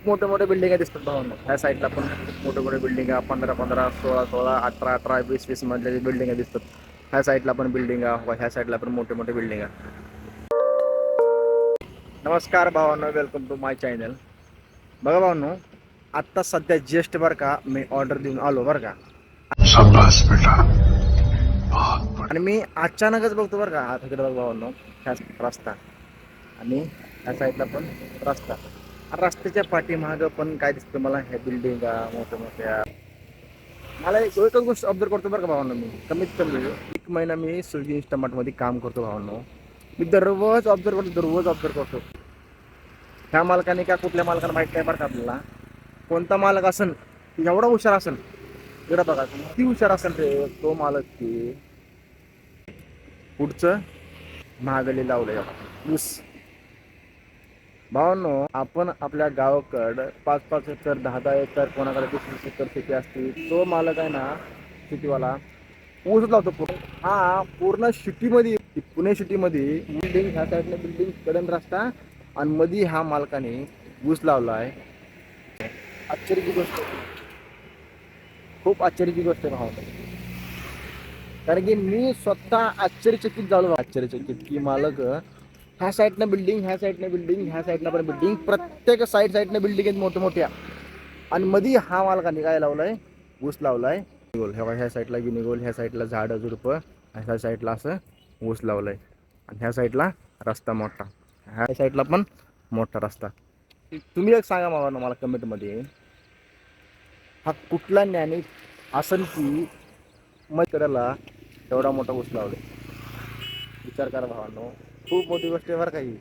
मोठे मोठे बिल्डिंग दिसतात भावांनो. ह्या साईडला पण खूप मोठे मोठे बिल्डिंग 15-15, 16-16, 18-18, 20-20 मधले बिल्डिंग दिसतात. ह्या साईडला पण बिल्डिंग, ह्या साईडला पण मोठे मोठे बिल्डिंग. नमस्कार भावांनो, वेलकम टू माय चॅनल. बघा भावांनो, आत्ता सध्या जस्ट बरं का मी ऑर्डर देऊन आलो बरं का. शाबास बेटा. आणि मी अचानकच बघतो बरं का, तिकडे बघा भावांनो, ह्या रस्ता आणि ह्या साईडला पण रस्ता. रस्त्याच्या पाठीमागं पण काय दिसतं मला, ह्या बिल्डिंग मोठ्या मोठ्या. मला एकच गोष्ट ऑब्झर्व करतो बरं का भावांनो, मी कमीत कमी 1 महिना मी स्विगी इंस्टामार्टमध्ये काम करतो भावांनो. मी दररोज ऑब्झर्व करतो. ह्या मालकाने का कुठल्या मालकाला माहीत नाही बरं का आपल्याला. कोणता मालक असेल एवढा हुशार असेल, एवढा बघा किती हुशार असेल रे तो मालक की पुढचं महागली लावलं ऊस. भावांनो, आपण आपल्या गावाकडं 5-5 एकर 10-10 एकर कोणाकडे 20-20 एकर शेती असते. तो मालक आहे ना शेतीवाला, ऊस लावतो. हा पूर्ण सिटीमध्ये, पुणे सिटीमध्ये बिल्डिंग, ह्या साईडने बिल्डिंग, कडन रस्ता आणि मध्ये हा मालकाने ऊस लावलाय. आश्चर्याची गोष्ट, खूप आश्चर्याची गोष्ट आहे भावांनो. कारण की मी स्वतः आश्चर्यचकित झालो, आश्चर्यचकित की मालक ह्या साईडनं बिल्डिंग, ह्या साईडनं बिल्डिंग, ह्या साईडनं पण बिल्डिंग, प्रत्येक साईडनं बिल्डिंग आहेत मोठ्या मोठ्या. आणि मध्ये हा मालकाने काय लावलाय, ऊस लावलाय. गोल ह्या साईडला गिनीगोल, ह्या साईडला झाडं झुडपं, ह्या साईडला असं ऊस लावलाय. आणि ह्या साईडला रस्ता मोठा, ह्या साईडला पण मोठा रस्ता. तुम्ही एक सांगा मला कमेंटमध्ये, हा कुठला ज्ञानी असेल की मग करायला एवढा मोठा ऊस लावलाय. विचार करा भावांनो, खूप मोठी गोष्ट आहे बरं काही.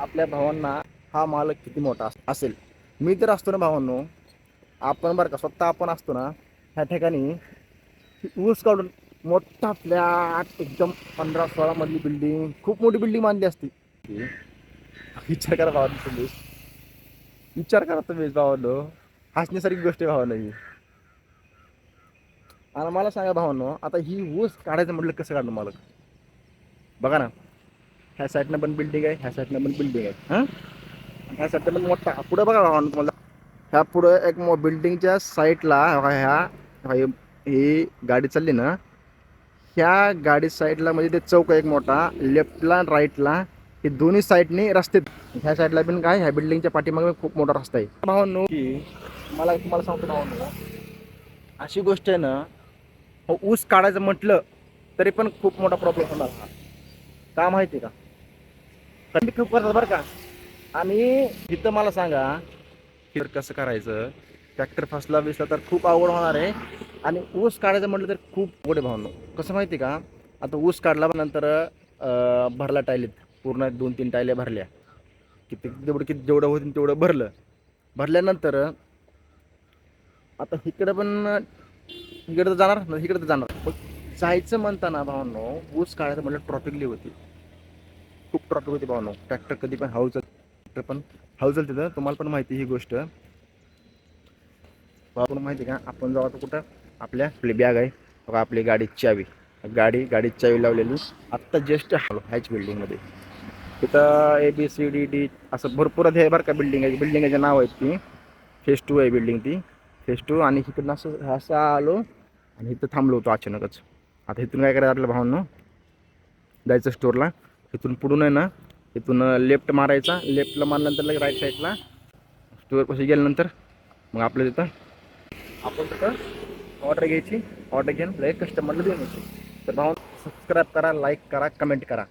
आपल्या भावांना हा मालक किती मोठा असेल. मी तर असतो ना भावांनो, आपण बरं का स्वतः आपण असतो ना ह्या ठिकाणी, ऊस काढून मोठा फ्लॅट एकदम 15-16 मधली बिल्डिंग, खूप मोठी बिल्डिंग बांधली असती. विचार करा भावांनो, तुम्ही विचार करा तुम्ही भावांनो, हसण्यासारखी गोष्ट आहे भावांनो ही. आणि मला सांगा भावांनो, आता ही ऊस काढायचं म्हटलं कसं काढणं मालक. बघा ना, ह्या साईडनं पण बिल्डिंग आहे, ह्या साईडनं पण बिल्डिंग आहे. ह्या साईडनं पण मोठा पुढं बघा भावांनो तुम्हाला, ह्या पुढं एक बिल्डिंगच्या साईडला ही गाडी चालली ना, ह्या गाडी साईडला म्हणजे ते चौक एक मोठा, लेफ्टला राईटला हे दोन्ही साईडने रस्ते. ह्या साईडला पण काय, ह्या बिल्डिंगच्या पाठीमागे खूप मोठा रस्ता आहे भावांनो. की मला तुम्हाला सांगतो भावांनो, अशी गोष्ट आहे ना, ऊस काढायचं म्हटलं तरी पण खूप मोठा प्रॉब्लेम होणार. हा का माहिती का, कमी खूप करतात बरं का. आणि इथं मला सांगा कसं करायचं, ट्रॅक्टर फसला बिसला तर खूप अवघड होणार आहे. आणि ऊस काढायचं म्हटलं तर खूप अवघड आहे भावनो. कसं माहिती का, आता ऊस काढला नंतर भरला टायलीत, पूर्ण 2-3 टायल्या भरल्या, जेवढं होतील तेवढं भरल्यानंतर आता इकडे तर जाणार, इकडे तर जाणार. मग जायचं म्हणताना भावांनो, ऊस काढायचं म्हटलं ट्रॉफिक लई होती, खूप ट्रॉफिक होती भावांनो. ट्रॅक्टर कधी पण हळू तिथं, तुम्हाला पण माहिती ही गोष्ट. आपण माहिती का, आपण जाऊ आता कुठं, आपली बॅग आहे बघा, आपली गाडीची चावी, गाडीची चावी लावलेली. आत्ता जस्ट हॅलो ह्याच बिल्डिंगमध्ये, तिथं ABCDD असं भरपूर आहे बरं का बिल्डिंग आहे. बिल्डिंगाचे नाव आहेत ती फेज 2 आहे बिल्डिंग ती, फेज 2. आणि इकडनं असं आलो आणि इथं थांबलो होतो अचानकच. आता इथून काय करायचं आपल्या भावांनो, जायचं स्टोअरला. इथून पुढून आहे ना, इथून लेफ्ट मारायचा, लेफ्टला मारल्यानंतर लगेच राईट साईडला स्टोअरपाशी गेल्यानंतर मग आपलं तिथं आपण तिथं ऑर्डर घ्यायची, ऑर्डर घेऊन लगेच कस्टमरला देऊन यायची. तर भाऊ सबस्क्राईब करा, लाईक करा, कमेंट करा.